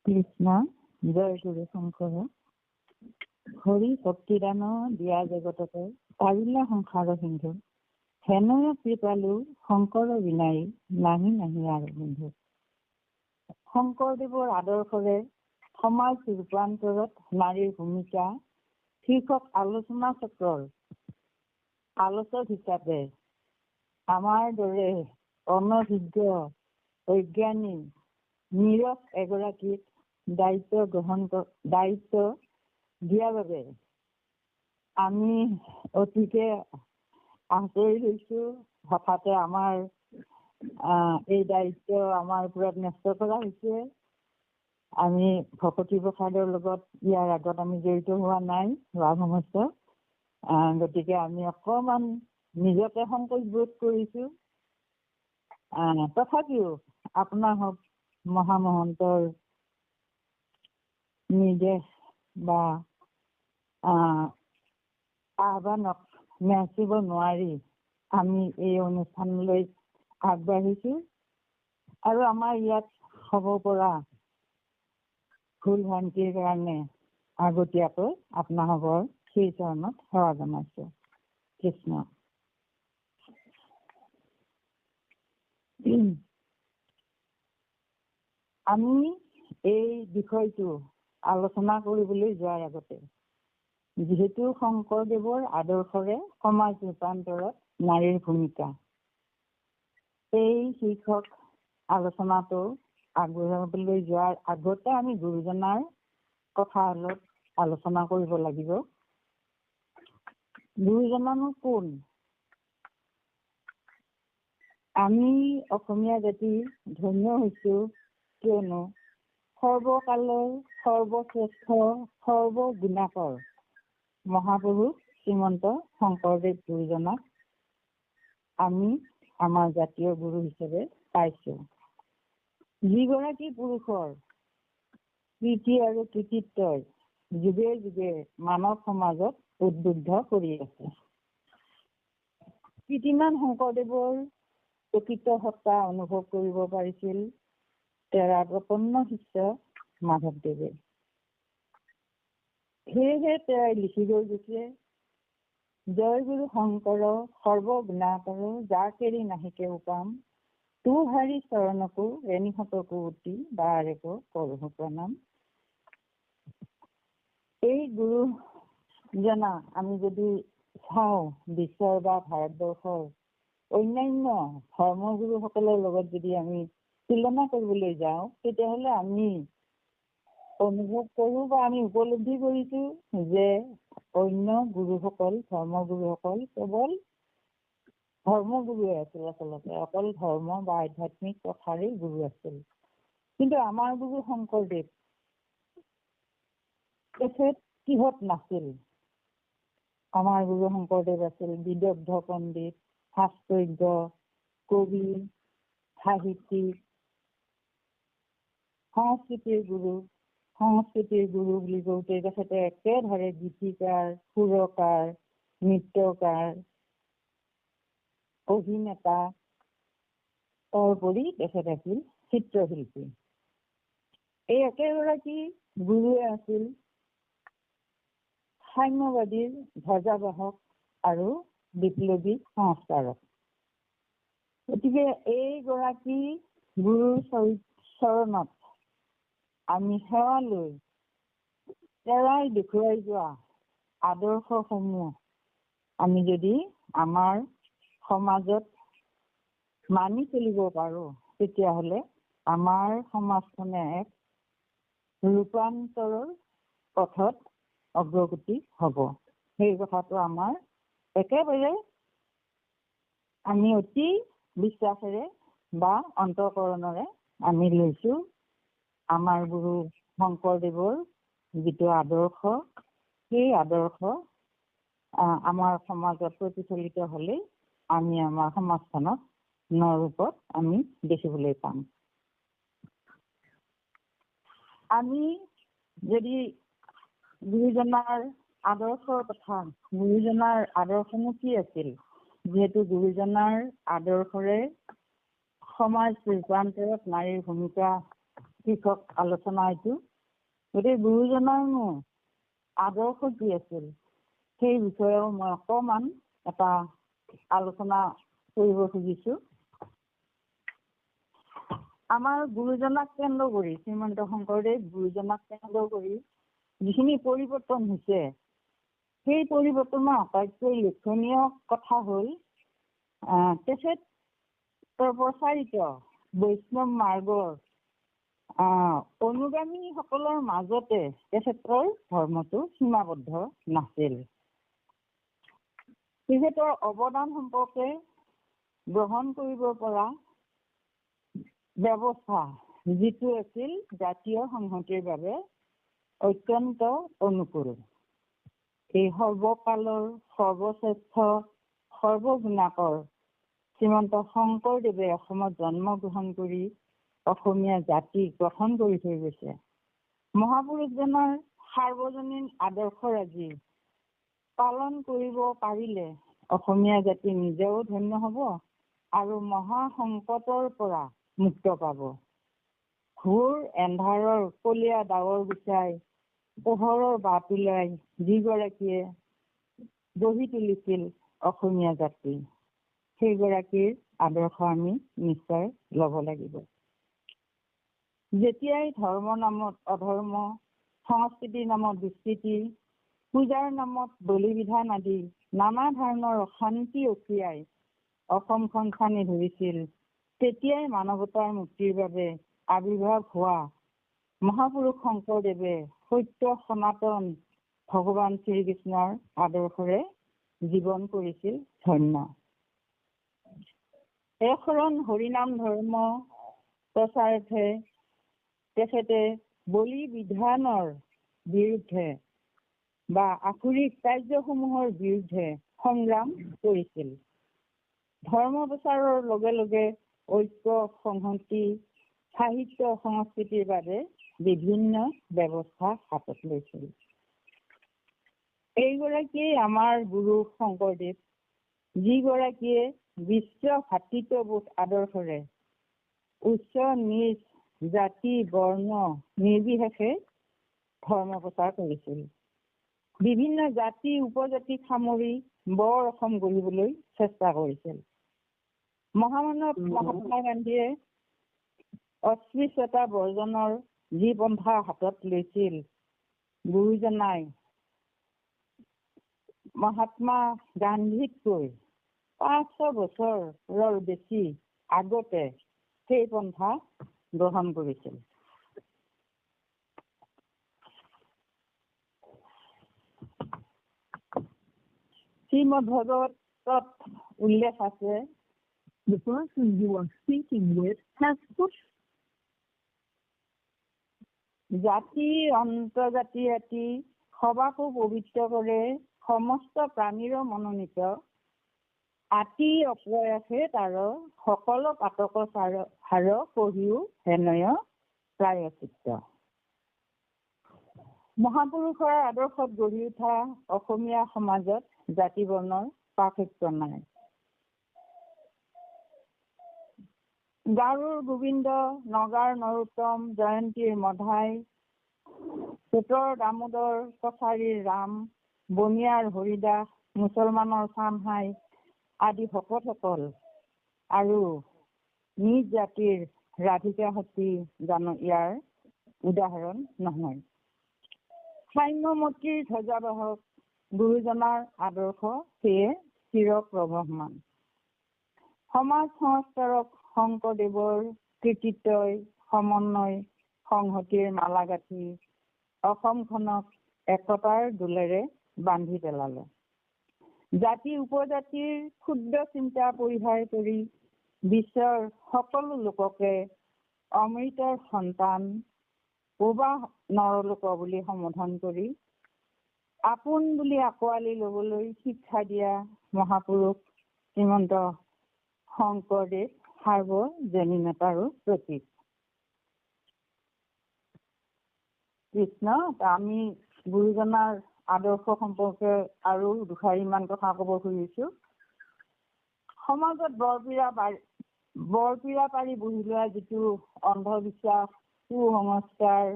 কৃষ্ণ জয় গুৰু শংকৰ হৰি ভক্তিদান দিয়া জগততে পাৰিলা সংসাৰ সিন্ধু হেনয় কৃপালু শংকৰ বিনাই নাহি নাহি আৰু বন্ধু। শংকৰদেৱৰ আদৰ্শৰে সমাজ ৰূপান্তৰত নাৰীৰ ভূমিকা শীৰ্ষক আলোচনা চক্ৰৰ আলোচক হিচাপে আমাৰ দৰে অনভিজ্ঞ বৈজ্ঞানিক নীৰৱ এগৰাকীক দায়িত্ব দিয়াৰ বাবে আমি অতিকে আচৰিত হৈছো। হঠাতে আমাৰ এই দায়িত্ব আমাৰ ওপৰত ন্যস্ত কৰা হৈছে। আমি ভকতি প্ৰসাদৰ লগত ইয়াৰ আগত আমি জড়িত হোৱা নাই, হোৱা সমস্ত। গতিকে আমি অকণমান নিজকে সংকোচ বোধ কৰিছো। তথাপিও আপোনাৰ হওক মহামহন্তৰ নিৰ্দেশ বা আহ্বানক নেওচিব নোৱাৰি আমি এই অনুষ্ঠানলৈ আগবাঢ়িছো আৰু আমাৰ ইয়াত হ'ব পৰা ভুল ভ্ৰান্তিৰ কাৰণে আগতীয়াকৈ আপোনালোকৰ শ্ৰী চৰণত সেৱা জনাইছো। কৃষ্ণ। আমি এই বিষয়টো আলোচনা কৰিবলৈ যোৱাৰ আগতে যিহেতু শংকৰদেৱৰ আদৰ্শৰে সমাজ ৰূপান্তৰত নাৰীৰ ভূমিকা এই শীৰ্ষক আলোচনাটো আগবঢ়াবলৈ যোৱাৰ আগতে আমি গুৰুজনাৰ কথা অলপ আলোচনা কৰিব লাগিব। গুৰুজনানো কোন? আমি অসমীয়া জাতি ধন্য হৈছো কিয়নো সৰ্বকালৰ সৰ্বশ্ৰেষ্ঠ সৰ্বগুণাকৰ মহাপুৰুষ শ্ৰীমন্ত শংকৰদেৱ গুৰুজনাক আমি আমাৰ জাতীয় গুৰু হিচাপে পাইছো। যিগৰাকী পুৰুষৰ কীৰ্তি আৰু কৃতিত্বই যুগে যুগে মানৱ সমাজত উদ্বুদ্ধ কৰি আছে। কীৰ্তিমান শংকৰদেৱৰ প্ৰকৃত সত্তা অনুভৱ কৰিব পাৰিছিল তেওঁৰ প্ৰপন্ন শিষ্য মাধৱদেৱে। সেয়েহে তেওঁ লিখি গৈ গৈছে, জয় গুৰু শংকৰ সৰ্বগুণাকৰ যাৰ কেৰি নাহিকে উপাম তোৰ হাৰি চৰণকো ৰেণীহঁতকো অতি বাৰেক কৰোঁ প্ৰণাম। এই গুৰুজনা আমি যদি চাওঁ বিশ্বৰ বা ভাৰতবৰ্ষৰ অন্যান্য ধৰ্মগুৰুসকলৰ লগত যদি আমি তুলনা কৰিবলৈ যাওঁ তেতিয়াহ'লে আমি অনুভৱ কৰোঁ বা আমি উপলব্ধি কৰিছো যে অন্য গুৰুসকল ধৰ্মগুৰুসকল কেৱল ধৰ্মগুৰুৱে আছিল, আচলতে অকল ধৰ্ম বা আধ্যাত্মিক কথাৰেই গুৰু আছিল। কিন্তু আমাৰ গুৰু শংকৰদেৱ তেখেত কিহত নাছিল? আমাৰ গুৰু শংকৰদেৱ আছিল বিদগ্ধ পণ্ডিত, শাস্ত্ৰজ্ঞ, কবি, সাহিত্যিক, সংস্কৃতিৰ গুৰু বুলি কওঁতে তেখেতে একেধাৰে গীতিকাৰ, সুৰকাৰ, নৃত্যকাৰ, অভিনেতা, তাৰোপৰি তেখেত আছিল চিত্ৰশিল্পী। এই একেগৰাকী গুৰুৱে আছিল সাম্যবাদীৰ ধ্বজাবাহক আৰু বিপ্লৱী সংস্কাৰক। গতিকে এইগৰাকী গুৰুৰ চৰণত আমি সেৱা লৈ তেওঁৰাই দেখুৱাই যোৱা আদৰ্শসমূহ আমি যদি আমাৰ সমাজত মানি চলিব পাৰো তেতিয়াহ'লে আমাৰ সমাজখনে এক ৰূপান্তৰৰ পথত অগ্ৰগতি হ'ব। সেই কথাটো আমাৰ একেবাৰে আমি অতি বিশ্বাসেৰে বা অন্তঃকৰণেৰে আমি লৈছো। আমাৰ গুৰু শংকৰদেৱৰ যিটো আদৰ্শ সেই আদৰ্শ আমাৰ সমাজত প্ৰতিফলিত হ'লেই আমি আমাৰ সমাজখনক নৰূপত আমি দেখিবলৈ পাম। আমি যদি গুৰুজনাৰ আদৰ্শৰ কথা, গুৰুজনাৰ আদৰ্শনো কি আছিল, যিহেতু গুৰুজনাৰ আদৰ্শৰে সমাজ ৰূপান্তৰত নাৰীৰ ভূমিকা শীৰ্ষক আলোচনা এইটো। গতিকে গুৰুজনাৰনো আদৰ্শ কি আছিল সেই বিষয়েও মই অকণমান এটা আলোচনা কৰিব খুজিছোঁ। আমাৰ গুৰুজনাক কেন্দ্ৰ কৰি শ্ৰীমন্ত শংকৰদেৱ গুৰুজনাক কেন্দ্ৰ কৰি যিখিনি পৰিৱৰ্তন হৈছে সেই পৰিৱৰ্তনৰ আটাইতকৈ লক্ষণীয় কথা হ'ল তেখেতৰ প্ৰচাৰিত বৈষ্ণৱ মাৰ্গৰ অনুগামীসকলৰ মাজতে তেখেতৰ ধৰ্মটো সীমাবদ্ধ নাছিল। তেখেতৰ অৱদান সম্পৰ্কে গ্ৰহণ কৰিব পৰা ব্যৱস্থা যিটো আছিল জাতীয় সংহতিৰ বাবে অত্যন্ত অনুকূল। এই সৰ্বকালৰ সৰ্বশ্ৰেষ্ঠ সৰ্বগুণাকৰ শ্ৰীমন্ত শংকৰদেৱে অসমত জন্মগ্ৰহণ কৰি অসমীয়া জাতিক গঠন কৰি থৈ গৈছে। মহাপুৰুষজনৰ সাৰ্বজনীন আদৰ্শৰাজি পালন কৰিব পাৰিলে অসমীয়া জাতি নিজেও ধন্য হ'ব আৰু মহা সংকটৰ পৰা মুক্ত পাব। ঘোৰ এন্ধাৰৰ কলীয়া ডাৱৰ গুচাই পোহৰৰ বাট ওলাই যিগৰাকীয়ে গঢ়ি তুলিছিল অসমীয়া জাতি, সেইগৰাকীৰ আদৰ্শ আমি নিশ্চয় ল'ব লাগিব। যেতিয়াই ধৰ্মৰ নামত অধৰ্ম, সংস্কৃতিৰ নামত দুষ্কৃতি, পূজাৰ নামত বলি বিধান আদি নানা ধৰণৰ অশান্তি অক্ৰিয়াই অসমখন খানি ধৰিছিল, তেতিয়াই মানৱতাৰ মুক্তিৰ বাবে আবিৰ্ভাৱ হোৱা মহাপুৰুষ শংকৰদেৱে সত্য সনাতন ভগৱান শ্ৰীকৃষ্ণৰ আদৰ্শৰে জীৱন কৰিছিল ধন্য। একশৰণ হৰিনাম ধৰ্ম প্ৰচাৰাৰ্থে তেখেতে বলি বিধানৰ বিৰুদ্ধে বা আসুৰিক কাৰ্যসমূহৰ বিৰুদ্ধে সংগ্ৰাম কৰিছিল। ধৰ্ম প্ৰচাৰৰ লগে লগে ঐক্য সংহতি সাহিত্য সংস্কৃতিৰ বাবে বিভিন্ন ব্যৱস্থা হাতত লৈছিল। এইগৰাকীয়ে আমাৰ গুৰু শংকৰদেৱ, যিগৰাকীয়ে বিশ্ব ভাতৃত্ববোধ আদৰ্শৰে উচ্চ নিচ জাতি বৰ্ণ নিৰ্বিশেষে ধৰ্ম প্ৰচাৰ কৰিছিল। বিভিন্ন জাতি উপজাতিক সামৰি বৰ অসম গঢ়িবলৈ চেষ্টা কৰিছিল। মহামানৱ মহাত্মা গান্ধীয়ে অস্পৃশ্যতা বৰ্জনৰ যি পন্থা হাতত লৈছিল, গুৰুজনাই মহাত্মা গান্ধীতকৈ 500 বছৰৰ বেছি আগতে সেই পন্থা গ্ৰহণ কৰিছিল। শ্ৰীমদ ভাগৱতত উল্লেখ আছে, The person you are speaking with has put জাতি অন্তৰ্জাতি আতি সবাকো পবিত্ৰ কৰে সমস্ত প্ৰাণীৰ মনোনীত আতি অপ্ৰয়াসে তাৰ সকলো পাতক সাৰ পঢ়িও হেনয় প্ৰায়চিত্ত। মহাপুৰুষৰ আদৰ্শত গঢ়ি উঠা অসমীয়া সমাজত জাতি বৰ্ণৰ পাৰ্থক্য নাই। গাৰুৰ গোবিন্দ, নগাৰ নৰোত্তম, জয়ন্তীৰ মধাই, পেটৰ দামোদৰ, কছাৰীৰ ৰাম, বনিয়াৰ হৰিদাস, মুছলমানৰ চামহাই আদি ভকতসকল আৰু নিজ জাতিৰ ৰাধিকা সতী জানো ইয়াৰ উদাহৰণ নহয়। সাম্যমতীৰ ধ্বজাবাহক গুৰুজনাৰ আদৰ্শ সেয়ে চিৰ প্ৰৱহমান। সমাজ সংস্কাৰক শংকৰদেৱৰ কৃতিত্বই সমন্বয় সংহতিৰ মালা গাঁঠি অসমখনক একতাৰ দোলেৰে বান্ধি পেলালে। জাতি উপজাতিৰ ক্ষুদ্ৰ চিন্তা পৰিহাৰ কৰি বিশ্বৰ সকলো লোককে অমৃতৰ সন্তান পূবা নৰলোক বুলি সম্বোধন কৰি আপোন বুলি আঁকোৱালি ল'বলৈ শিক্ষা দিয়া মহাপুৰুষ শ্ৰীমন্ত শংকৰদেৱ সাৰ্বজনীনতাৰো প্ৰতীক। কৃষ্ণ, আমি গুৰুজনাৰ আদৰ্শ সম্পৰ্কে আৰু দুষাৰিমান কথা ক'ব খুজিছোঁ। সমাজত বৰপীৰা পাৰি বহি লোৱা যিটো অন্ধবিশ্বাস কুসংস্কাৰ,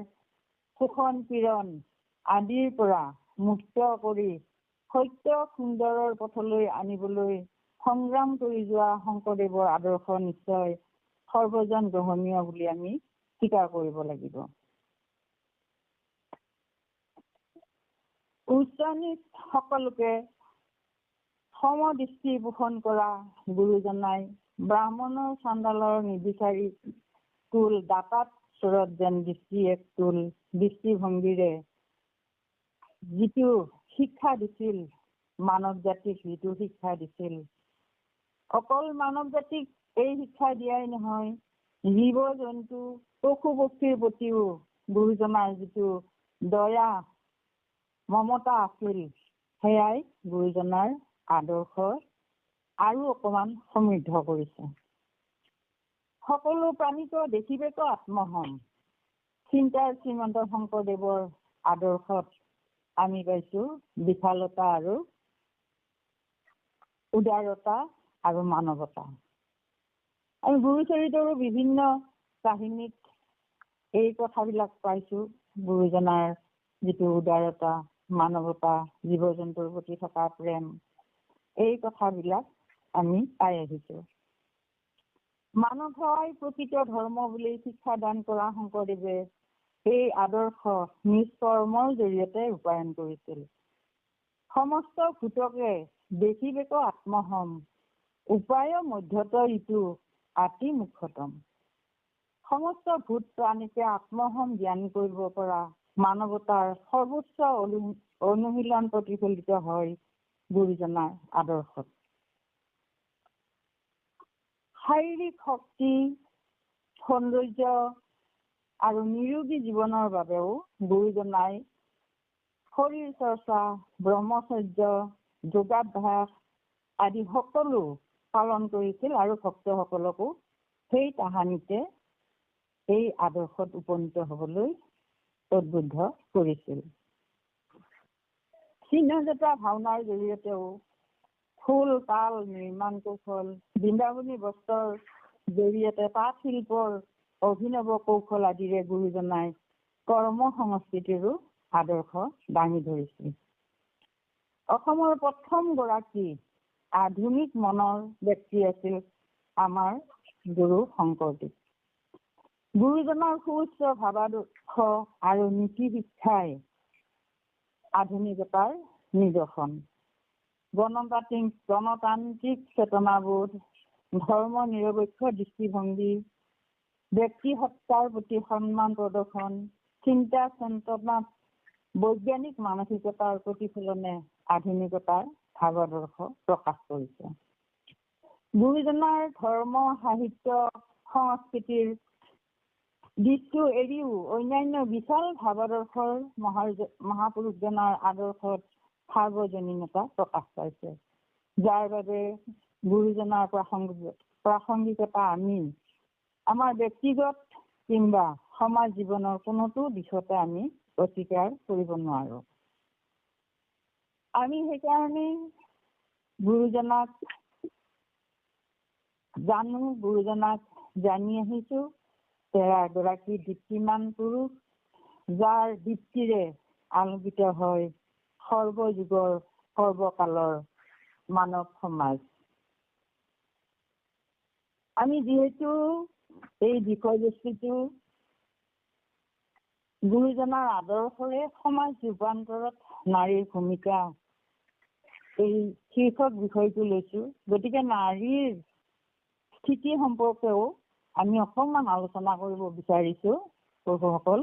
শোষণ পীড়ন আদিৰ পৰা মুক্ত কৰি সত্য সুন্দৰৰ পথলৈ আনিবলৈ সংগ্ৰাম কৰি যোৱা শংকৰদেৱৰ আদৰ্শ নিশ্চয় সৰ্বজন গ্ৰহণীয় বুলি আমি স্বীকাৰ কৰিব লাগিব। উচ্চ নীচ সকলোকে সমদৃষ্টি পোষণ কৰা গুৰুজনাই ব্ৰাহ্মণৰ চাণ্ডালৰ নিৰ্বিচাৰী কুল দাতাত চৰত যেন দৃষ্টি এক কুল দৃষ্টিভংগীৰে যিটো শিক্ষা দিছিল, মানৱ জাতিক যিটো শিক্ষা দিছিল, অকল মানৱ জাতিক এই শিক্ষা দিয়াই নহয়, জীৱ জন্তু পশু পক্ষীৰ প্ৰতিও গুৰুজনাৰ যিটো দয়া মমতা আছিল, সেয়াই গুৰুজনাৰ আদৰ্শ আৰু অকমান সমৃদ্ধ কৰিছে। সকলো প্ৰাণীক দেখিবেক আত্মহম, চিন্তাৰ শ্ৰীমন্ত শংকৰদেৱৰ আদৰ্শত আমি পাইছো বিশালতা আৰু উদাৰতা আৰু মানৱতা। আমি গুৰুচৰিতৰো বিভিন্ন কাহিনীত এই কথাবিলাক পাইছো। গুৰুজনাৰ যিটো উদাৰতা, মানৱতা, জীৱ জন্তুৰ প্ৰতি থকা প্ৰেম, এই কথাবিলাক আমি পাই আহিছো। মানৱ সেৱাই প্ৰকৃত ধৰ্ম বুলি শিক্ষাদান কৰা শংকৰদেৱে এই আদৰ্শ নিজ কৰ্মৰ জৰিয়তে ৰূপায়ণ কৰিছিল। সমস্ত ভূতকে দেখিবেক আত্মহম, উপায় মধ্যত ইটো আতি মুখ্যতম। সমস্ত ভূত প্ৰাণীকে আত্মহম জ্ঞান কৰিব পৰা মানৱতাৰ সৰ্বোচ্চ অনুশীলন প্ৰতিফলিত হয় গুৰুজনাৰ আদৰ্শত। শাৰীৰিক শক্তি, সৌন্দৰ্য আৰু নিৰোগী জীৱনৰ বাবেও গুৰুজনাই শৰীৰ চৰ্চা, ব্ৰহ্মচৰ্য, যোগাভ্যাস আদি সকলো পালন কৰিছিল আৰু ভক্তসকলকো সেই তাহানিতে এই আদৰ্শত উপনীত হবলৈ উদ্বুদ্ধ কৰিছিল। চিহ্নযাত্ৰা ভাওনাৰ জৰিয়তেও ফুল তাল নিৰ্মাণ কৌশল, বৃন্দাবনী বস্ত্ৰৰ জৰিয়তে পাট শিল্পৰ অভিনৱ কৌশল আদিৰে গুৰুজনাই কৰ্ম সংস্কৃতিৰো আদৰ্শ দাঙি ধৰিছিল। অসমৰ প্ৰথম গৰাকী আধুনিক মনৰ ব্যক্তি আছিল আমাৰ গুৰু শংকৰদেৱ। গুৰুজনাৰ সুউচ্চ ভাৱাদৰ্শ আৰু নীতি শিক্ষাই আধুনিকতাৰ নিদৰ্শন। গণতান্ত্ৰিক চেতনাবোধ, ধৰ্ম নিৰপেক্ষ দৃষ্টিভংগী, ব্যক্তি সত্তাৰ প্ৰতি সন্মান প্ৰদৰ্শন, চিন্তা চেতনাত বৈজ্ঞানিক মানসিকতাৰ প্ৰতিফলনে আধুনিকতাৰ ভাৱাদৰ্শ প্ৰকাশ কৰিছে। গুৰুজনাৰ ধৰ্ম, সাহিত্য, সংস্কৃতিৰ দিশটো এৰিও অন্যান্য বিশাল ভাৱাদৰ্শৰ মহাপুৰুষজনাৰ আদৰ্শত সাৰ্বজনীনতা প্ৰকাশ পাইছে, যাৰ বাবে গুৰুজনাৰ প্ৰাসংগিকতা আমি আমাৰ ব্যক্তিগত কিংবা সমাজ জীৱনৰ কোনোটো দিশতে আমি অস্বীকাৰ কৰিব নোৱাৰো। আমি সেইকাৰণে গুৰুজনাক জানো, গুৰুজনাক জানি আহিছো। তেওঁ এগৰাকী দীপ্তিমান পুৰুষ, যাৰ দীপ্তিৰে আলোকিত হয় সৰ্বযুগৰ সৰ্বকালৰ মানৱ সমাজ। আমি যিহেতু এই বিষয়বস্তুটো গুৰুজনাৰ আদৰ্শৰে সমাজ ৰূপান্তৰত নাৰীৰ ভূমিকা, এই শীৰ্ষক বিষয়টো লৈছো, গতিকে নাৰীৰ স্থিতি সম্পৰ্কেও আমি অকণমান আলোচনা কৰিব বিচাৰিছো। প্ৰভুসকল,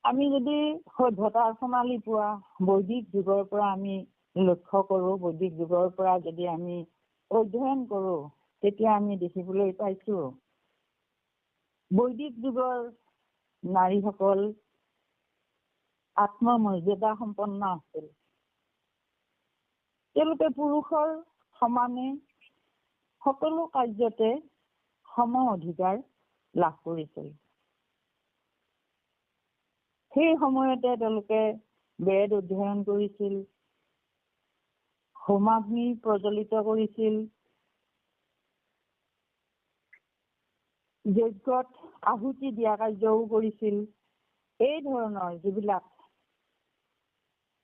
আমি যদি সভ্যতাৰ সোণালী পোৱা বৈদিক যুগৰ পৰা আমি লক্ষ্য কৰো, বৈদিক যুগৰ পৰা যদি আমি অধ্যয়ন কৰো, তেতিয়া আমি দেখিবলৈ পাইছো বৈদিক যুগৰ নাৰীসকল আত্মমৰ্যাদা সম্পন্ন আছিল। তেওঁলোকে পুৰুষৰ সমানে সকলো কাৰ্যতে সম অধিকাৰ লাভ কৰিছিল। সেই সময়তে তেওঁলোকে বেদ অধ্যয়ন কৰিছিল, হোমাগ্নি প্ৰজ্বলিত কৰিছিল, যজ্ঞত আহুতি দিয়া কাৰ্যও কৰিছিল। এই ধৰণৰ যিবিলাক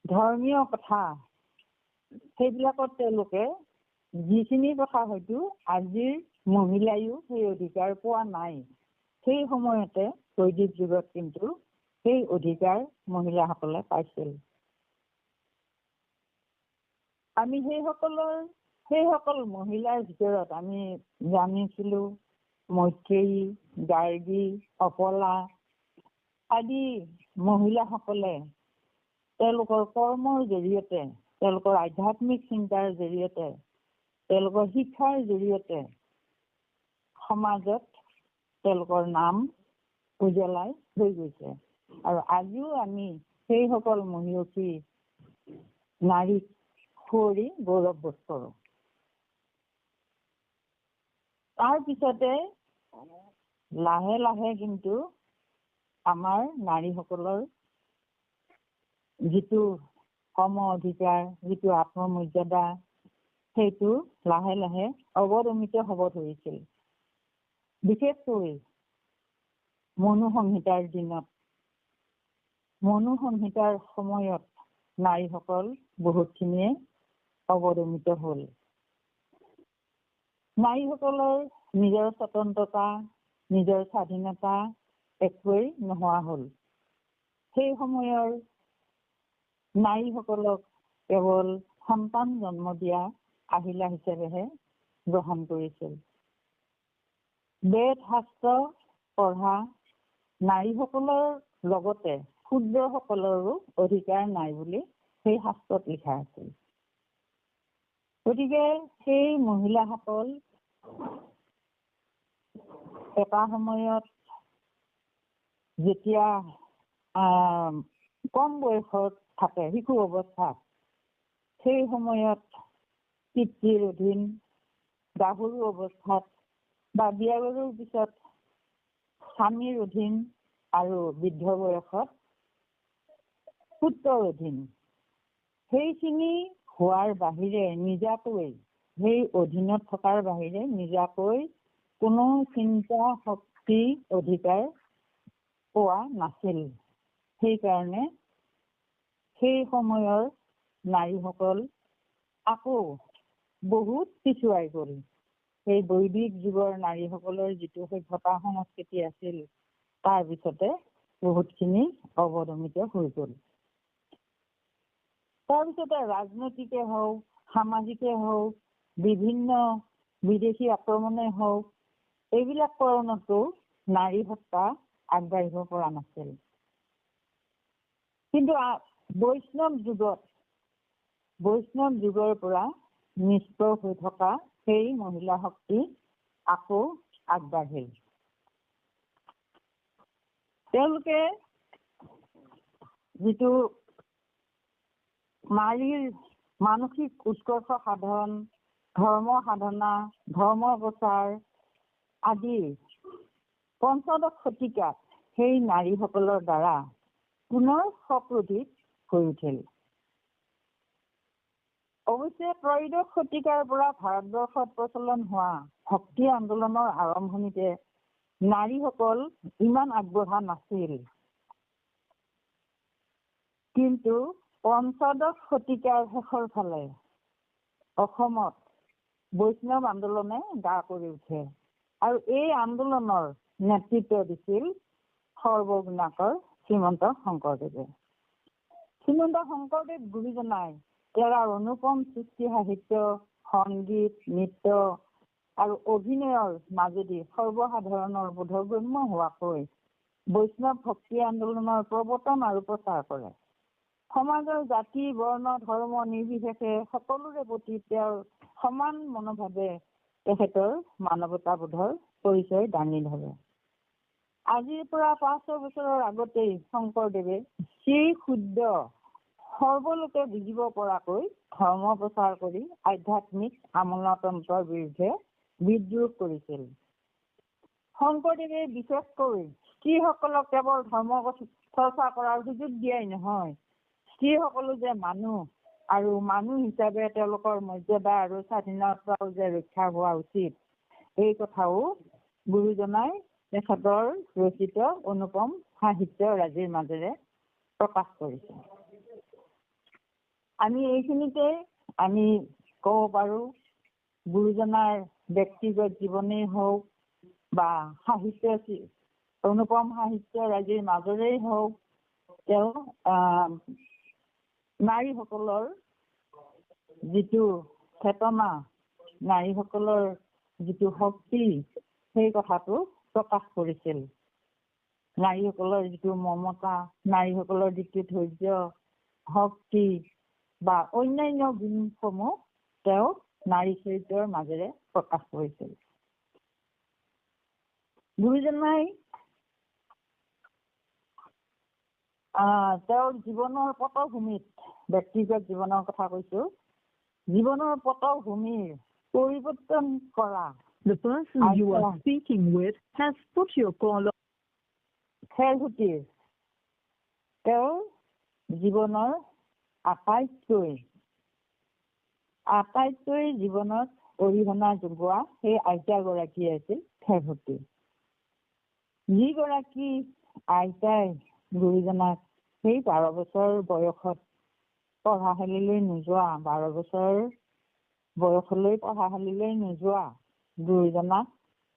ধৰ্মীয় কথা সেইবিলাকত তেওঁলোকে যিখিনি কথা হয়তো আজিৰ মহিলাইও সেই অধিকাৰ পোৱা নাই, সেই সময়তে বৈদিক যুগত কিন্তু সেই অধিকাৰ মহিলাসকলে পাইছিল। আমি সেইসকল মহিলাৰ ভিতৰত আমি জানিছিলো মৈত্ৰেয়ী, গাৰ্গী, অপলা আদি মহিলাসকলে তেওঁলোকৰ কৰ্মৰ জৰিয়তে, তেওঁলোকৰ আধ্যাত্মিক চিন্তাৰ জৰিয়তে, তেওঁলোকৰ শিক্ষাৰ জৰিয়তে সমাজত তেওঁলোকৰ নাম উজ্বলাই হৈ গৈছে। আৰু আজিও আমি সেইসকল মহিয়সী নাৰীক সুঁৱৰি গৌৰৱবোধ কৰোঁ। তাৰপিছতে লাহে লাহে কিন্তু আমাৰ নাৰীসকলৰ যিটো সম অধিকাৰ, যিটো আত্মমৰ্যাদা, সেইটো লাহে লাহে অৱদমিত হ'ব ধৰিছিল। বিশেষকৈ মনু সংহিতাৰ দিনত, মনু সংহিতাৰ সময়ত নাৰীসকল বহুতখিনিয়ে অৱদমিত হ'ল। নাৰীসকলৰ নিজৰ স্বতন্ত্ৰতা, নিজৰ স্বাধীনতা একোৱেই নোহোৱা হ'ল। সেই সময়ৰ নাৰীসকলক কেৱল সন্তান জন্ম দিয়া আহিলা হিচাপেহে গ্ৰহণ কৰিছিল। বেদ শাস্ত্ৰ পঢ়া নাৰীসকলৰ লগতে শূদ্ৰসকলৰো অধিকাৰ নাই বুলি সেই শাস্ত্ৰত লিখা আছিল। গতিকে সেই মহিলাসকল এটা সময়ত যেতিয়া কম বয়সত থাকে, শিশু অৱস্থাত, সেই সময়ত পিতৃৰ অধীন, গাভৰু অৱস্থাত বা বিয়া বাৰুৰ পিছত স্বামীৰ অধীন আৰু বৃদ্ধ বয়সত পুত্ৰৰ অধীন, সেইখিনি হোৱাৰ বাহিৰে নিজাকৈ, সেই অধীনত থকাৰ বাহিৰে নিজাকৈ কোনো চিন্তা শক্তি অধিকাৰ পোৱা নাছিল। সেইকাৰণে সেই সময়ৰ নাৰীসকল আকৌ বহুত পিছুৱাই গ'ল। সেই বৈদিক যুগৰ নাৰীসকলৰ যিটো সভ্যতা সংস্কৃতি আছিল, তাৰ পিছতে বহুতখিনি অৱদমিত হৈ গ'ল। তাৰপিছতে ৰাজনৈতিকে হওক, সামাজিকে হওক, বিভিন্ন বিদেশী আক্ৰমণে হওক, এইবিলাক কাৰণতো নাৰী সত্তা আগবাঢ়িব পৰা নাছিল। কিন্তু বৈষ্ণৱ যুগৰ পৰা নিষ্প্ৰভ হৈ থকা সেই মহিলা শক্তি আকৌ আগবাঢ়িল। তেওঁলোকে যিটো নাৰীৰ মানসিক উৎকৰ্ষ সাধন, ধৰ্ম সাধনা, ধৰ্ম প্ৰচাৰ আদি পঞ্চদশ শতিকাত সেই নাৰীসকলৰ দ্বাৰা পুনৰ সপ্ৰধিক হৈ উঠিল। অৱশ্যে ত্ৰয়োদশ শতিকাৰ পৰা ভাৰতবৰ্ষত প্ৰচলন হোৱা ভক্তি আন্দোলনৰ আৰম্ভণিতে নাৰীসকল ইমান আগবঢ়া নাছিল। কিন্তু পঞ্চদশ শতিকাৰ শেষৰ ফালে অসমত বৈষ্ণৱ আন্দোলনে গা কৰি উঠে আৰু এই আন্দোলনৰ নেতৃত্ব দিছিল সৰ্বগুণাকৰ শ্ৰীমন্ত শংকৰদেৱে। শ্ৰীমন্ত শংকৰদেৱ গুৰুজনাই তেওঁৰ অনুপম সৃষ্টি সাহিত্য, সংগীত, নৃত্য আৰু অভিনয়ৰ মাজেদি সৰ্বসাধাৰণৰ বোধগম্য হোৱাকৈ বৈষ্ণৱ ভক্তি আন্দোলনৰ প্ৰৱৰ্তন আৰু প্ৰচাৰ কৰে। সমাজৰ জাতি, বৰ্ণ, ধৰ্ম নিৰ্বিশেষে সকলোৰে প্ৰতি তেওঁৰ সমান মনোভাৱে তেখেতৰ মানৱতাবোধৰ পৰিচয় দাঙি ধৰে। আজিৰ পৰা 500 বছৰৰ আগতেই শংকৰদেৱে শ্ৰীশুদ্ধ সৰ্বলোকে বুজিব পৰাকৈ ধৰ্ম প্ৰচাৰ কৰি আধ্যাত্মিক আমোলাতন্ত্ৰৰ বিৰুদ্ধে বিদ্ৰোহ কৰিছিল। শংকৰদেৱে বিশেষকৈ স্ত্ৰীসকলক কেৱল ধৰ্ম চৰ্চা কৰাৰ সুযোগ দিয়াই নহয়, স্ত্ৰীসকলো যে মানুহ আৰু মানুহ হিচাপে তেওঁলোকৰ মৰ্যাদা আৰু স্বাধীনতাও যে ৰক্ষা হোৱা উচিত, এই কথাও গুৰুজনাই তেখেতৰ ৰচিত অনুপম সাহিত্যৰাজিৰ মাজেৰে প্ৰকাশ কৰিছে। আমি এইখিনিতে আমি ক'ব পাৰোঁ গুৰুজনাৰ ব্যক্তিগত জীৱনেই হওক বা সাহিত্য অনুপম সাহিত্যৰাজিৰ মাজেৰেই হওক তেওঁ নাৰীসকলৰ যিটো চেতনা, নাৰীসকলৰ যিটো শক্তি, সেই কথাটো প্ৰকাশ কৰিছিল। নাৰীসকলৰ যিটো মমতা, নাৰীসকলৰ যিটো ধৈৰ্য, শক্তি বা অন্যান্য গুণসমূহ তেওঁ নাৰী চৰিত্ৰৰ মাজেৰে প্ৰকাশ কৰিছিল। গুৰুজনাই তেওঁৰ জীৱনৰ পটভূমিত, ব্যক্তিগত জীৱনৰ কথা কৈছোঁ, জীৱনৰ পটভূমিৰ পৰিৱৰ্তন কৰা The person you are speaking with has put your call on. খেৰসূতীৰ তেওঁৰ জীৱনৰ আটাইতকৈ জীৱনত অৰিহণা যোগোৱা সেই আইতাগৰাকী আছিল খেৰসূতী। যিগৰাকী আইতাই গুৰুজনাক সেই 12 বছৰ বয়সত পঢ়াশালীলৈ নোযোৱা, 12 বছৰ বয়সলৈ পঢ়াশালীলৈ নোযোৱা গুৰুজনাক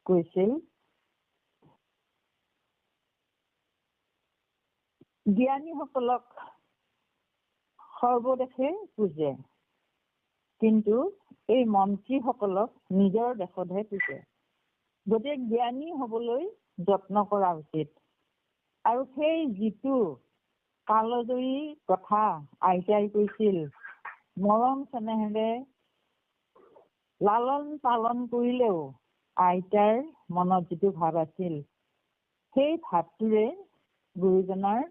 কৈছিল জ্ঞানীসকলক সৰ্বদেশে পূজে, কিন্তু এই মন্ত্ৰীসকলক নিজৰ দেশতহে পূজে। গতিকে জ্ঞানী হ'বলৈ যত্ন কৰা উচিত। আৰু সেই যিটো কালজয়ী কথা আইতাই কৈছিল, মৰম চেনেহেৰে লালন পালন কৰিলেও আইতাৰ মনত যিটো ভাৱ আছিল, সেই ভাৱটোৰে গুৰুজনাৰ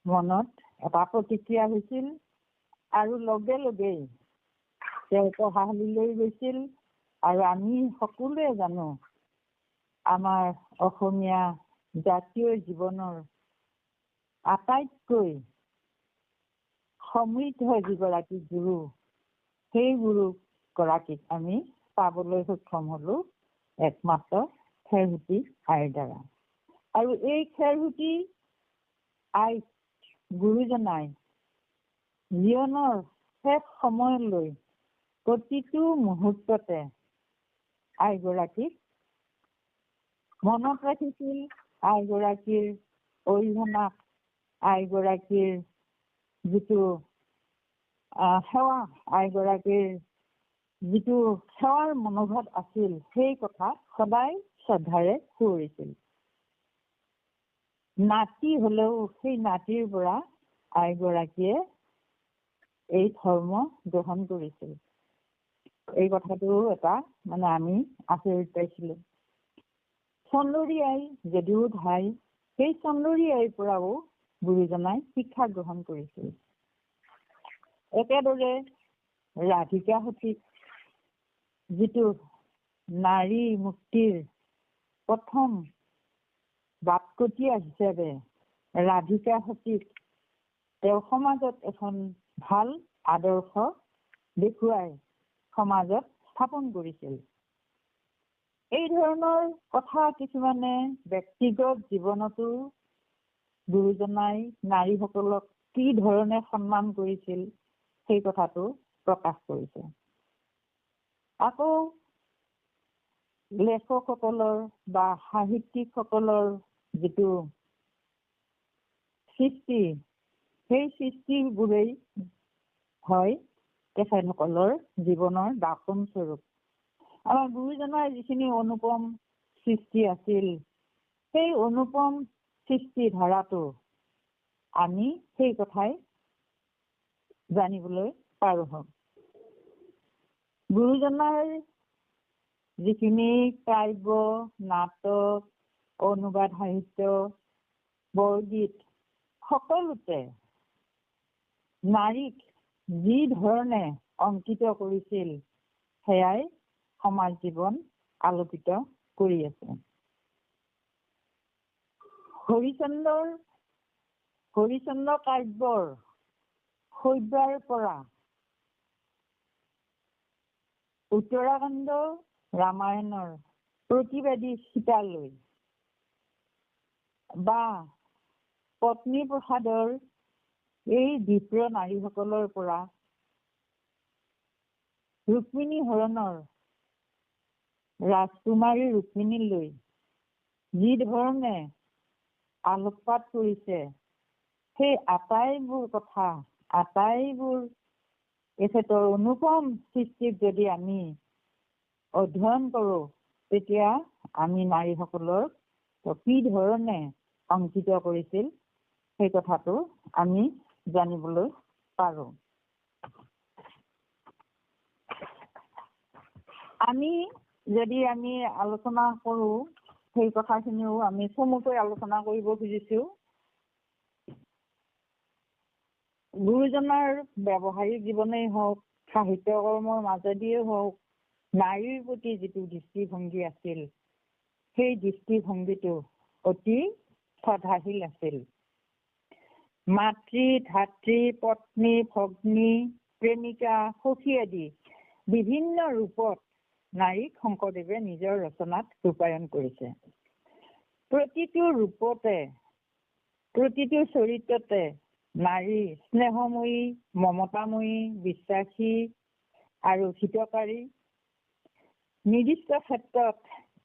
মনত এটা প্ৰতিক্ৰিয়া হৈছিল আৰু লগে লগেই তেওঁ পঢ়াশালীলৈ গৈছিল। আৰু আমি সকলোৱে জানো আমাৰ অসমীয়া জাতীয় জীৱনৰ আটাইতকৈ সমৃদ্ধ যিগৰাকী গুৰু, সেই গুৰুগৰাকীক আমি পাবলৈ সক্ষম হ'লো একমাত্ৰ খেৰসূতী আইৰ দ্বাৰা। আৰু এই খেৰসূতী আইক গুৰুজনাই জীৱনৰ শেষ সময়লৈ প্ৰতিটো মুহূৰ্ততে আইগৰাকীক মনত ৰাখিছিল। আইগৰাকীৰ অৰিহণাক, আইগৰাকীৰ যিটো সেৱা, আইগৰাকীৰ যিটো সেৱাৰ মনোভাৱ আছিল, সেই কথা সদায় শ্ৰদ্ধাৰে সুঁৱৰিছিল। নাতি হলেও সেই নাতিৰ পৰা আইগৰাকীয়ে এই ধৰ্ম গ্ৰহণ কৰিছিল। এই কথাটো এটা আমি আচৰিত পাইছিলো। চন্দৰী আই যদিও ধাই, সেই চন্দৰী আইৰ পৰাও গুৰুজনাই শিক্ষা গ্ৰহণ কৰিছিল। একেদৰে ৰাধিকা সতীক যিটো নাৰী মুক্তিৰ প্ৰথম বাটকটীয়া হিচাপে ৰাধিকা সতীক তেওঁ সমাজত এখন ভাল আদৰ্শ দেখুৱাই সমাজত স্থাপন কৰিছিল। এই ধৰণৰ কথা কিছুমানে ব্যক্তিগত জীৱনতো গুৰুজনাই নাৰীসকলক কি ধৰণে সন্মান কৰিছিল সেই কথাটো প্ৰকাশ কৰিছে। আকৌ লেখকসকলৰ বা সাহিত্যিকসকলৰ যিটো সৃষ্টি, সেই সৃষ্টিবোৰেই হয় তেখেতসকলৰ জীৱনৰ দাপোন স্বৰূপ। আমাৰ গুৰুজনাৰ যিখিনি অনুপম সৃষ্টি আছিল, সেই অনুপম সৃষ্টি ধাৰাটো আমি সেই কথাই জানিবলৈ পাৰো। গুৰুজনাৰ যিখিনি কাব্য, নাটক, অনুবাদ সাহিত্য, বৰগীত, সকলোতে নাৰীক যি ধৰণে অংকিত কৰিছিল, সেয়াই সমাজ জীৱন আলোকিত কৰি আছে। হৰিচন্দ্ৰ কাব্যৰ শৈব্যাৰ পৰা উত্তৰাখণ্ড ৰামায়ণৰ প্ৰতিবাদী সীতালৈ বা পত্নী প্ৰসাদৰ এই বিপ্ৰ নাৰীসকলৰ পৰা ৰুক্মিণী হৰণৰ ৰাজকুমাৰী ৰুক্মিণীলৈ যি ধৰণে আলোকপাত কৰিছে সেই আটাইবোৰ কথা আটাইবোৰ এখেতৰ অনুপম সৃষ্টিক যদি আমি অধ্যয়ন কৰোঁ তেতিয়া আমি নাৰীসকলক কি ধৰণে অংকিত কৰিছিল সেই কথাটো আমি জানিবলৈ পাৰোঁ। আমি যদি আলোচনা কৰোঁ সেই কথাখিনিও আমি চমুকৈ আলোচনা কৰিব খুজিছোঁ। গুৰুজনাৰ ব্যৱহাৰিক জীৱনেই হওক সাহিত্য কৰ্মৰ মাজেদিয়ে হওক নাৰীৰ প্ৰতি যিটো দৃষ্টিভংগী আছিল সেই দৃষ্টিভংগীটো অতি শ্ৰদ্ধাশীল আছিল। মাতৃ ধাত্ৰী পত্নী ভগ্নী প্ৰেমিকা সখী আদি বিভিন্ন ৰূপত নাৰীক শংকৰদেৱে নিজৰ ৰচনাত ৰূপায়ণ কৰিছে। প্ৰতিটো ৰূপতে প্ৰতিটো চৰিত্ৰতে নাৰী স্নেহময়ী মমতাময়ী বিশ্বাসী আৰু হিতকাৰী। নিৰ্দিষ্ট ক্ষেত্ৰত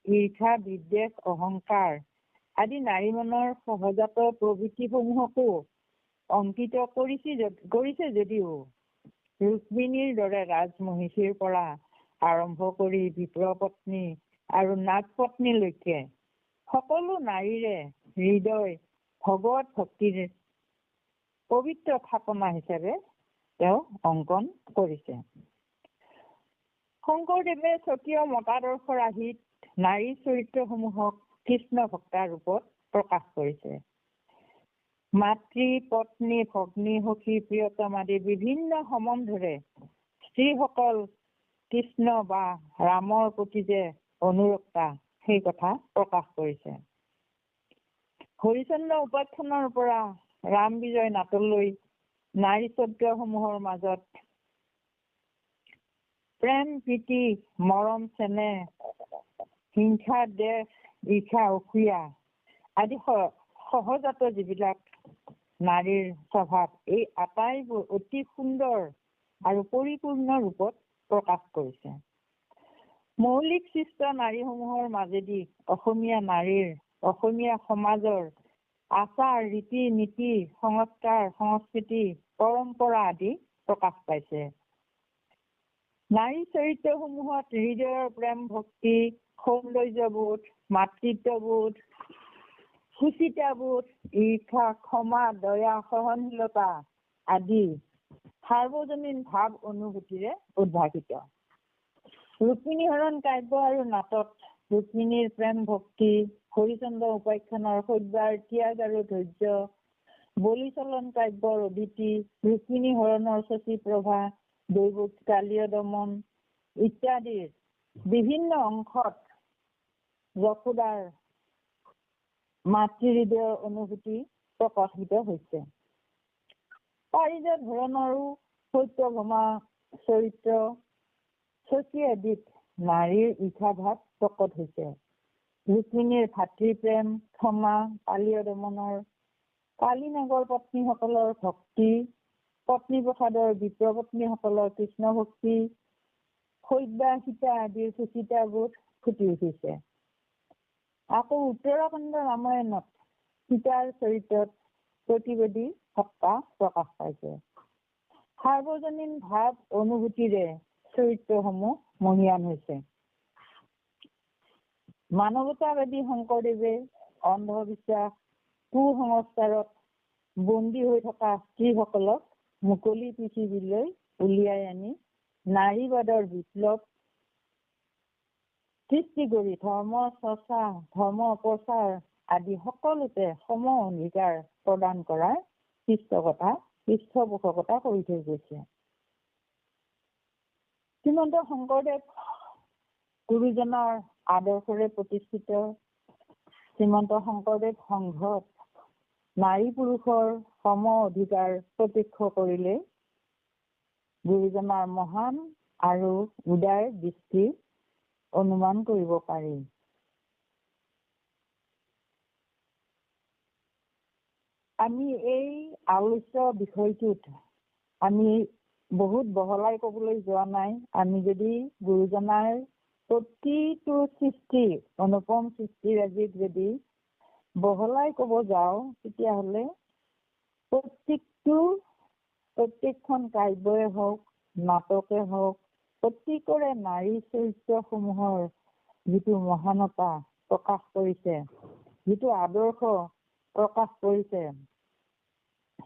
ঈৰ্ষা বিদ্বেষ অহংকাৰ আদি নাৰী মনৰ সহজাত প্ৰবৃত্তিসমূহকো অংকিত কৰিছে যদিও ৰুক্মিণীৰ দৰে ৰাজমহিষীৰ পৰা আৰম্ভ কৰি বিপ্ৰপত্নী আৰু নাগপত্নীলৈকে সকলো নাৰীৰে হৃদয় ভগৱত ভক্তিৰ পবিত্ৰ থাপনা হিচাপে তেওঁ অংকন কৰিছে। শংকৰদেৱে স্বকীয় মতাদৰ্শ ৰাহিত নাৰীৰ চৰিত্ৰসমূহক কৃষ্ণ ভক্তা ৰূপত প্ৰকাশ কৰিছে। মাতৃ পত্নী ভগ্নী সখী প্ৰিয়তম আদি বিভিন্ন সম্বন্ধৰে স্ত্ৰীসকল কৃষ্ণ বা ৰামৰ প্ৰতি যে অনুৰক্তা সেই কথা প্ৰকাশ কৰিছে। হৰিচন্দ্ৰ উপাখ্যানৰ পৰা ৰাম বিজয় নাটলৈ নাৰী চৰিত্ৰসমূহৰ মাজত প্ৰেম প্ৰীতি মৰম চেনেহ হিংসা দেশ ঈৰ্ষা অসূয়া আদি সহজাত যিবিলাক নাৰীৰ স্বভাৱ এই আটাইবোৰ অতি সুন্দৰ আৰু পৰিপূৰ্ণ ৰূপত প্ৰকাশ কৰিছে। মৌলিক সৃষ্ট নাৰীসমূহৰ মাজেদি অসমীয়া নাৰীৰ অসমীয়া সমাজৰ আচাৰ ৰীতি নীতি সংস্কাৰ সংস্কৃতি পৰম্পৰা আদি প্ৰকাশ পাইছে। নাৰী চৰিত্ৰসমূহত হৃদয়ৰ প্ৰেম ভক্তি সৌন্দৰ্যবোধ মাতৃত্ববোধ সুচিতাবোধ ঈৰ্ষা ক্ষমা দয়া সহনশীলতা আদি সাৰ্বজনীন ভাৱ অনুভূতিৰে উদ্ভাসিত। ৰুক্মিণী হৰণ কাব্য আৰু নাটত ৰুক্মিণীৰ প্ৰেম ভক্তি হৰিচন্দ্ৰ উপাখ্যানৰ সত্যৰ ত্যাগ আৰু ধৈৰ্য বলিচলন কাব্যৰ অদিতি ৰুক্মিণী হৰণৰ শশী প্ৰভা দৈৱক কালীয় দমন ইত্যাদিৰ বিভিন্ন অংশত যশোদাৰ মাতৃহৃদয়ৰ অনুভূতি প্ৰকাশিত হৈছে। পাৰিজাত হৰণৰো সত্যভামা চৰিত্ৰ শশী আদিত নাৰীৰ ঈৰ্ষাভাৱ প্ৰকট হৈছে। ৰুক্মিণীৰ ভাতৃপ্ৰেম ক্ষমা কালীয় দমনৰ কালী নাগৰ পত্নীসকলৰ ভক্তি পত্নী প্ৰসাদৰ বিপ্ৰপত্নীসকলৰ কৃষ্ণ ভক্তি সত্যা সীতা আদিৰ সুচিতাবোধ ফুটি উঠিছে। আকৌ উত্তৰাখণ্ড ৰামায়ণত সীতাৰ চৰিত্ৰত প্ৰতিবাদী সত্তা প্ৰকাশ পাইছে। সাৰ্বজনীন ভাৱ অনুভূতিৰে চৰিত্ৰসমূহ মহীয়ান হৈছে। মানৱতাবাদী শংকৰদেৱে অন্ধবিশ্বাস কুসংস্কাৰত বন্দী হৈ থকা স্ত্ৰীসকলক মুকলি পৃথিৱীলৈ উলিয়াই আনি নাৰীবাদৰ বিপ্লৱ সৃষ্টি কৰি ধৰ্ম চৰ্চা ধৰ্ম প্ৰচাৰ আদি সকলোতে সম অধিকাৰ প্ৰদান কৰাৰ পৃষ্ঠপোষকতা কৰি থৈ গৈছে। শ্ৰীমন্ত শংকৰদেৱ গুৰুজনাৰ আদৰ্শৰে প্ৰতিষ্ঠিত শ্ৰীমন্ত শংকৰদেৱ সংঘত নাৰী পুৰুষৰ সম অধিকাৰ প্ৰত্যক্ষ কৰিলে গুৰুজনাৰ মহান আৰু উদাৰ দৃষ্টি অনুমান কৰিব পাৰি। আমি এই আলোচ্য বিষয়টোত আমি বহুত বহলাই ক'বলৈ যোৱা নাই। আমি যদি গুৰুজনাৰ প্ৰতিটো সৃষ্টি অনুপম সৃষ্টিৰাজিক যদি বহলাই ক'ব যাওঁ তেতিয়াহ'লে প্ৰত্যেকখন কাব্যই হওক নাটকে হওক প্ৰত্যেকৰে নাৰী চৰিত্ৰসমূহৰ যিটো মহানতা প্ৰকাশ কৰিছে, যিটো আদৰ্শ প্ৰকাশ কৰিছে,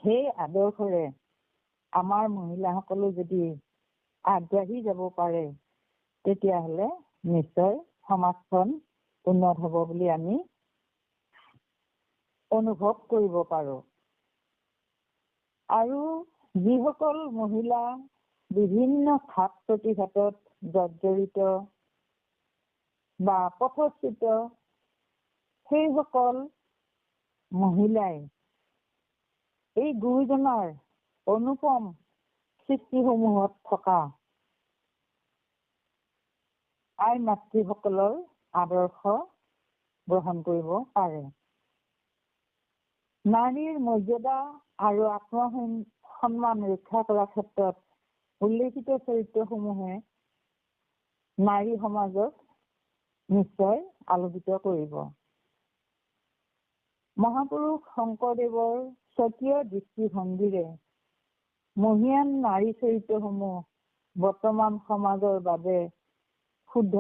সেই আদৰ্শৰে আমাৰ মহিলাসকলে যদি আগবাঢ়ি যাব পাৰে তেতিয়াহ'লে নিশ্চয় সমাজখন উন্নত হ'ব বুলি আমি অনুভৱ কৰিব পাৰোঁ। আৰু যিসকল মহিলা বিভিন্ন ঘাত প্ৰতিঘাতত জৰ্জৰিত বা পথচ্যুত সেইসকল মহিলাই এই গুৰুজনাৰ অনুপম সৃষ্টিসমূহত থকা আই মাতৃসকলৰ আদৰ্শ গ্ৰহণ কৰিব পাৰে। নাৰীৰ মৰ্যাদা আৰু আত্মসন্মান ৰক্ষা কৰাৰ ক্ষেত্ৰত উল্লেখিত চৰিত্ৰসমূহে নাৰী সমাজক নিশ্চয় আলোকিত কৰিব। মহাপুৰুষ শংকৰদেৱৰ স্বকীয় দৃষ্টিভংগীৰে মহিয়ান নাৰী চৰিত্ৰসমূহ বৰ্তমান সমাজৰ বাবে শুদ্ধ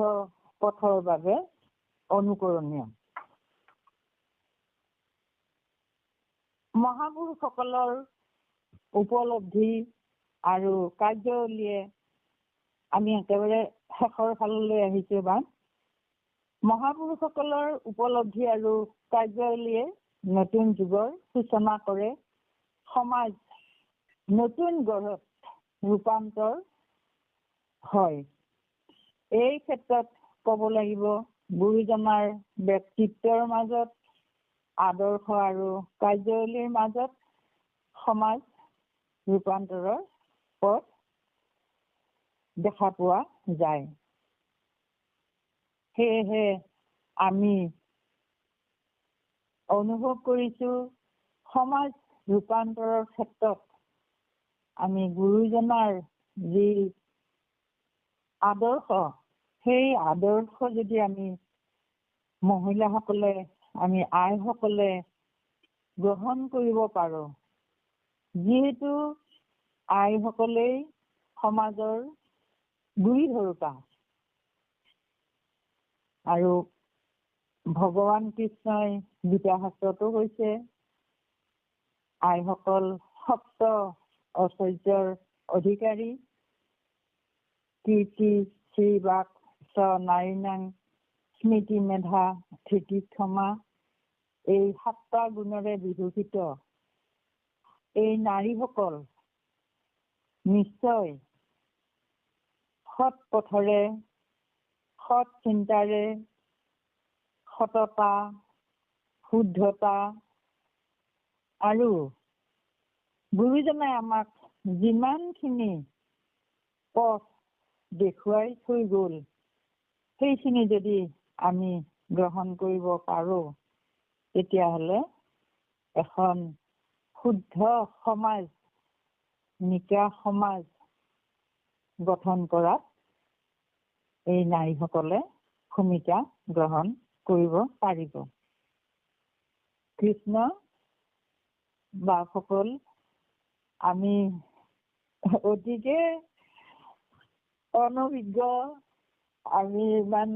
পথৰ বাবে অনুকৰণীয়। মহাপুৰুষসকলৰ উপলব্ধি আৰু কাৰ্যাৱলীয়ে আমি একেবাৰে শেষৰ ফাললৈ আহিছো বা মহাপুৰুষসকলৰ উপলব্ধি আৰু কাৰ্যাৱলীয়ে নতুন যুগৰ সূচনা কৰে, সমাজ নতুন গঢ়ত ৰূপান্তৰ হয়। এই ক্ষেত্ৰত ক'ব লাগিব গুৰুজনাৰ ব্যক্তিত্বৰ মাজত আদৰ্শ আৰু কাৰ্যাৱলীৰ মাজত সমাজ ৰূপান্তৰৰ পথ দেখা পোৱা যায়। সেয়েহে আমি অনুভৱ কৰিছো সমাজ ৰূপান্তৰৰ ক্ষেত্ৰত আমি গুৰুজনাৰ যি আদৰ্শ, সেই আদৰ্শ যদি আমি মহিলাসকলে আমি আইসকলে গ্ৰহণ কৰিব পাৰোঁ, যিহেতু আইসকলেই সমাজৰ গুৰি ধৰোঁতা আৰু ভগৱান কৃষ্ণই গীতা শাস্ত্ৰতো কৈছে আইসকল সপ্ত ঐশ্বৰ্যৰ অধিকাৰী, কীৰ্তি শ্ৰীবাক চ নাৰীনাং স্মৃতি মেধা ধৃতি ক্ষমা, এই 7টা গুণেৰে বিভূষিত এই নাৰীসকল নিশ্চয় সৎ পথেৰে সৎ চিন্তাৰে সততা শুদ্ধতা আৰু গুৰুজনাই আমাক যিমানখিনি পথ দেখুৱাই থৈ গ'ল সেইখিনি যদি আমি গ্ৰহণ কৰিব পাৰোঁ তেতিয়াহ'লে এখন শুদ্ধ সমাজ, নিকা সমাজ গঠন কৰাত এই নাৰীসকলে ভূমিকা গ্ৰহণ কৰিব পাৰিব। কৃষ্ণ বাসকল আমি অতিকে অনভিজ্ঞ, আমি ইমান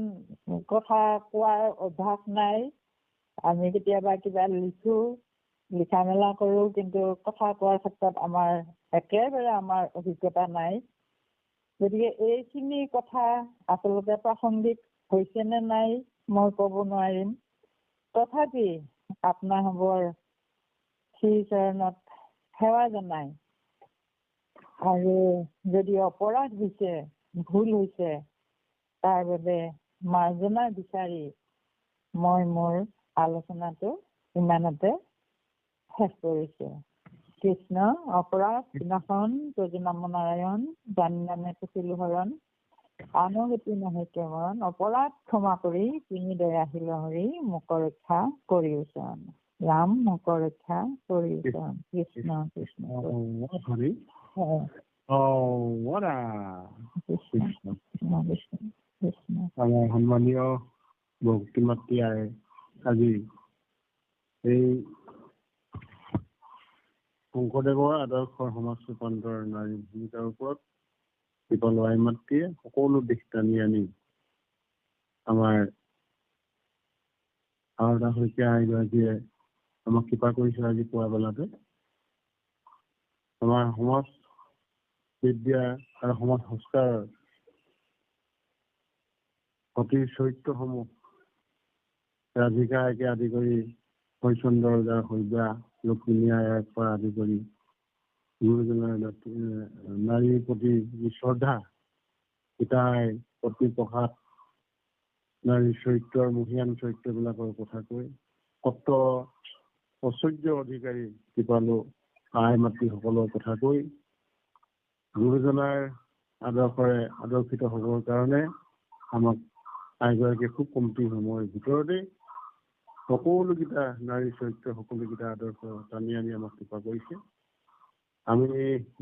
কথা কোৱাৰ অভ্যাস নাই। আমি কেতিয়াবা কিবা লিখো, লিখা মেলা কৰোঁ, কিন্তু কথা কোৱাৰ ক্ষেত্ৰত আমাৰ একেবাৰে অভিজ্ঞতা নাই। গতিকে এইখিনি কথা আচলতে প্ৰাসংগিক হৈছে নে নাই মই ক'ব নোৱাৰিম। তথাপি আপোনাসৱৰ শ্ৰীচৰণত সেৱা জনাই আৰু যদি অপৰাধ হৈছে, ভুল হৈছে, তাৰ বাবে মাৰ্জনা বিচাৰি মই মোৰ আলোচনাটো ইমানতে শেষ কৰিছো। কৃষ্ণ অপৰাধ বিনাশন যোজনাম নাৰায়ণ জানি নামে কুশিলো হৰণ আনগতি নহয় কেৱৰণ অপৰাধ ক্ষমা কৰি তুমি দয়াশীল হৰি মোক ৰক্ষা কৰি ওচৰণ। ৰাম মকৰক্ষা কৰিছন কৃষ্ণ কৃষ্ণ হৰি বৰা কৃষ্ণ কৃষ্ণ কৃষ্ণ কৃষ্ণ। আমাৰ সন্মানীয় ভক্তি মাতৃ আই আজি এই শংকৰদেৱৰ আদৰ্শ সমাজ ৰূপান্তৰ নাৰী ভূমিকাৰ ওপৰত কৃপালু আই মাতৃয়ে সকলো দিশ টানি আনি আমাৰ শাৰদা শইকীয়া আইগৰাকীয়ে আমাক কৃপা কৰিছে আজি পুৱা বেলাতে। আমাৰ সমাজ বিদ্যা আৰু সমাজ সংস্কাৰৰ সতীৰ চৰিত্ৰসমূহ ৰাধিকা আইকে আদি কৰি হৰিচন্দ্ৰ ৰজা শইকীয়া লক্ষ্মী আইৰ পৰা আদি কৰি গুৰুজনাৰ নাৰীৰ প্ৰতি যি শ্ৰদ্ধা, পিতাই পত্নী প্ৰসাদ, নাৰীৰ চৰিত্ৰৰ মহিয়ান চৰিত্ৰবিলাকৰ কথা কৈ সত্ৰ ঐশ্বৰ্য অধিকাৰী কৃপালু আই মাতৃসকলৰ কথা কৈ গুৰুজনাৰ আদৰ্শৰে আদৰ্শিত হ'বৰ কাৰণে আমাক আইগৰাকীয়ে খুব কমটি সময়ৰ ভিতৰতে সকলোকেইটা নাৰীৰ চৰিত্ৰ সকলোকেইটা আদৰ্শ টানি আনি আমাক কৃপা কৰিছে। আমি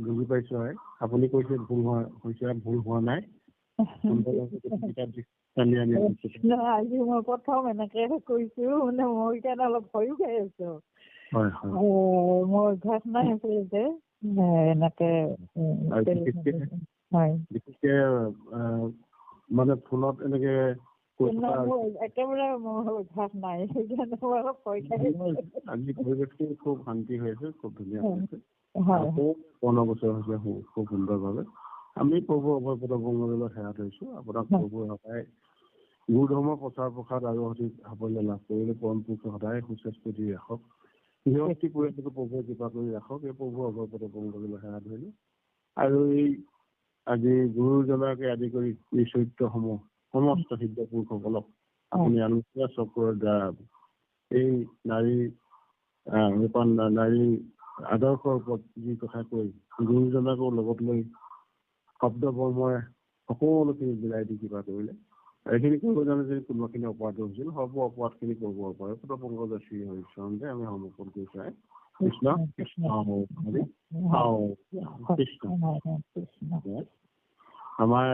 বুজি পাইছো হয়, আপুনি কৈছে ভুল হৈছে, ভুল হোৱা নাই। আজি মই প্ৰথম এনেকে কৈছো, মানে মই সেইকাৰণে অলপ ভয়ো খাই আছো। মোৰ অভ্যাস নাই আচলতে এনেকে বিশেষকে মানে ফোনত এনেকে একেবাৰে মোৰ অভ্যাস নাই, সেইকাৰণে মই অলপ ভয় খাই আছো। আজি পৰিৱেশটো খুব শান্তি হৈ আছে, খুব ধুনীয়া হৈছে, 15 বছৰ হৈছে খুব সুন্দৰভাৱে। আমি প্ৰভু অভয়পদ বংগলৈ সেৱা থৈছো। আপোনাক প্ৰভু সদায় গুৰু ধৰ্ম প্ৰচাৰ প্ৰসাৰ আৰু অধিক সাফল্য লাভ কৰিলে পৰম পুৰুষে সদায় সুস্বাস্থ্য দি ৰাখক, গৃহস্থী পৰিয়ালটো প্ৰভুৱে কৃপা কৰি ৰাখক। এই প্ৰভু অভয়পদ বংগলৈ সেৱা ধৰিলো। আৰু এই আজি গুৰুজনাকে আদি কৰি এই চৰিত্ৰসমূহ সমস্ত সিদ্ধ পুৰুষসকলক আপুনি আলোচনা চক্ৰৰ দ্বাৰা এই নাৰীৰ আদৰ্শৰ ওপৰত যি কথা কৈ গুৰুজনাকো লগত লৈ শব্দ বৰ্মৰে সকলোখিনি বিলাই দি কিবা কৰিলে। এইখিনি কৰিব জানো যদি কোনোবাখিনি অপৰাধ হৈছিল, সৰ্ব অপৰাধখিনি কৰিব পাৰে পদপংকজ শ্ৰী হৰিচৰণে আমি সমৰ্পণ কৰিছো। কৃষ্ণ কৃষ্ণ কৃষ্ণ। আমাৰ